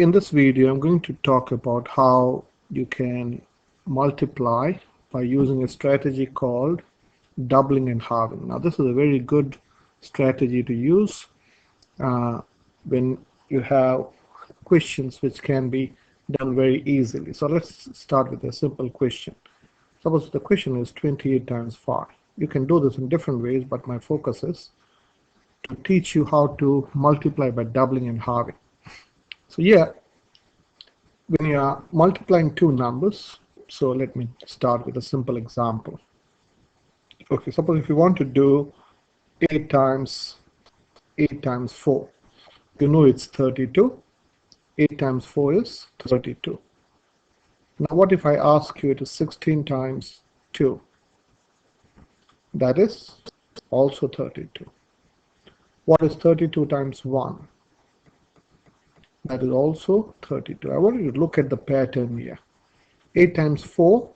In this video, I'm going to talk about how you can multiply by using a strategy called doubling and halving. Now, this is a very good strategy to use when you have questions which can be done very easily. So let's start with a simple question. Suppose the question is 28 times 5. You can do this in different ways, but my focus is to teach you how to multiply by doubling and halving. So yeah, when you are multiplying two numbers, so let me start with a simple example. Okay, suppose if you want to do 8 times 4, you know it's 32. 8 times 4 is 32. Now what if I ask you it is 16 times 2? That is also 32. What is 32 times 1? That is also 32. I want you to look at the pattern here. 8 times 4.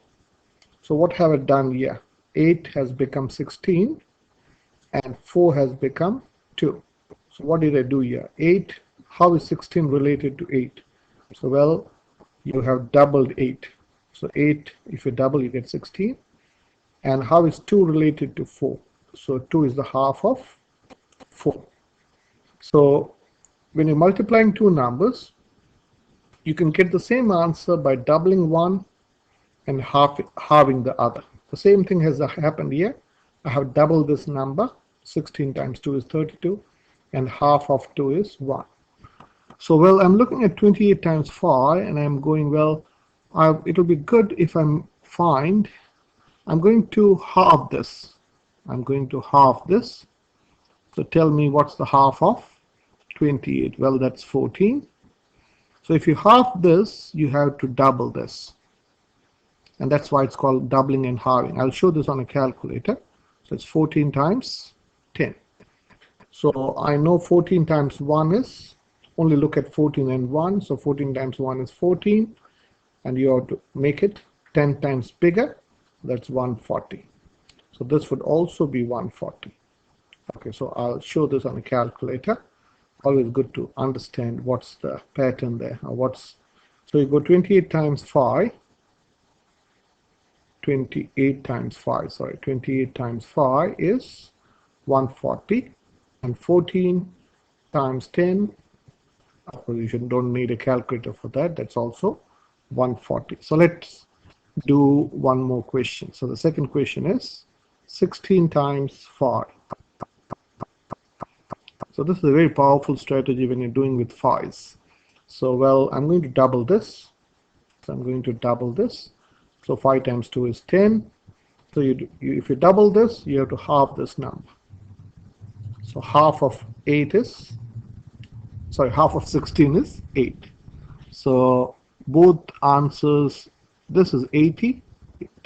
So what have I done here? 8 has become 16 and 4 has become 2. So what did I do here? 8, how is 16 related to 8? So well, you have doubled 8. So 8, if you double, you get 16. And how is 2 related to 4? So 2 is the half of 4. So when you're multiplying two numbers, you can get the same answer by doubling one and halving the other. The same thing has happened here. I have doubled this number. 16 times 2 is 32, and half of 2 is 1. So, well, I'm looking at 28 times 5, and I'm going, well, it will be good if I'm going to halve this. I'm going to halve this. So tell me what's the half of 28? Well, that's 14. So if you halve this, you have to double this. And that's why it's called doubling and halving. I'll show this on a calculator. So it's 14 times 10. So I know 14 times 1 is, only look at 14 and 1. So 14 times 1 is 14. And you have to make it 10 times bigger. That's 140. So this would also be 140. Okay, so I'll show this on a calculator. Always good to understand what's the pattern there. So you go 28 times 5. 28 times 5 is 140, and 14 times 10, of course you don't need a calculator for that, that's also 140. So let's do one more question. So the second question is 16 times 5. So this is a very powerful strategy when you're doing with 5s. So well, I'm going to double this. So 5 times 2 is 10. So if you double this, you have to halve this number. So half of 16 is 8. So both answers, this is 80.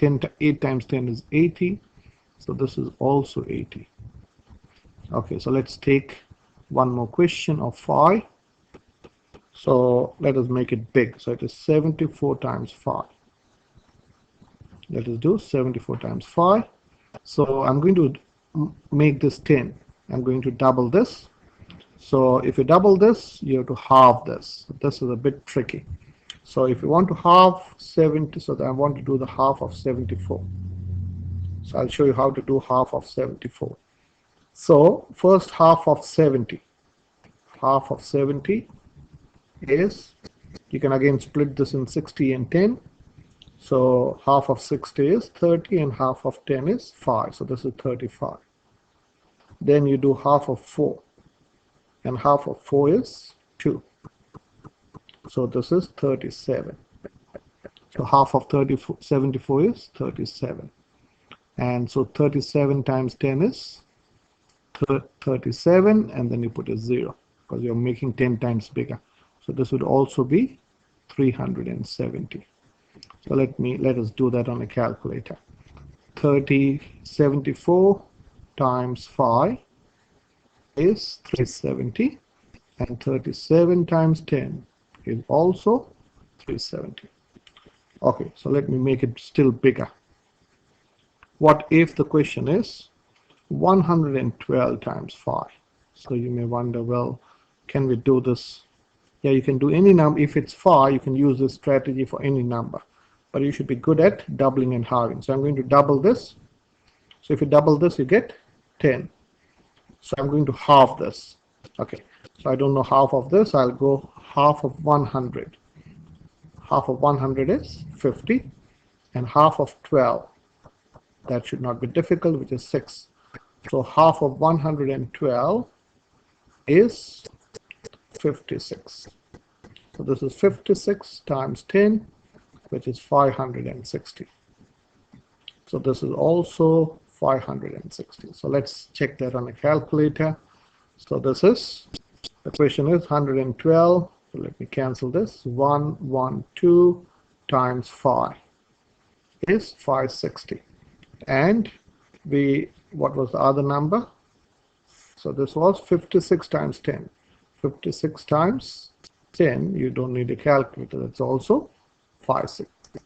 8 times 10 is 80. So this is also 80. Okay, so let's take one more question of 5. So let us make it big. So it is 74 times 5. Let us do 74 times 5. So I'm going to make this 10. I'm going to double this. So if you double this, you have to halve this. This is a bit tricky. So if you want to halve 70, so I want to do the half of 74. So I'll show you how to do half of 74. So first half of 70. Half of 70 is, you can again split this in 60 and 10. So half of 60 is 30 and half of 10 is 5. So this is 35. Then you do half of 4. And half of 4 is 2. So this is 37. So half of 74 is 37. And so 37 times 10 is 37, and then you put a 0 because you're making 10 times bigger. So this would also be 370. So let us do that on a calculator. 74 times 5 is 370, and 37 times 10 is also 370. Okay, so let me make it still bigger. What if the question is 112 times 5? So you may wonder, well, can we do this Yeah, you can do any number. If it's far, you can use this strategy for any number. But you should be good at doubling and halving. So I'm going to double this. So if you double this, you get 10. So I'm going to halve this. Okay, so I don't know half of this. I'll go half of 100. Half of 100 is 50. And half of 12, that should not be difficult, which is 6. So half of 112 is 56. So this is 56 times 10, which is 560. So this is also 560. So let's check that on a calculator. So this is, the question is 112. So let me cancel this. 112 times 5 is 560. And what was the other number? So this was 56 times 10. 56 times 10, you don't need a calculator. That's also 560.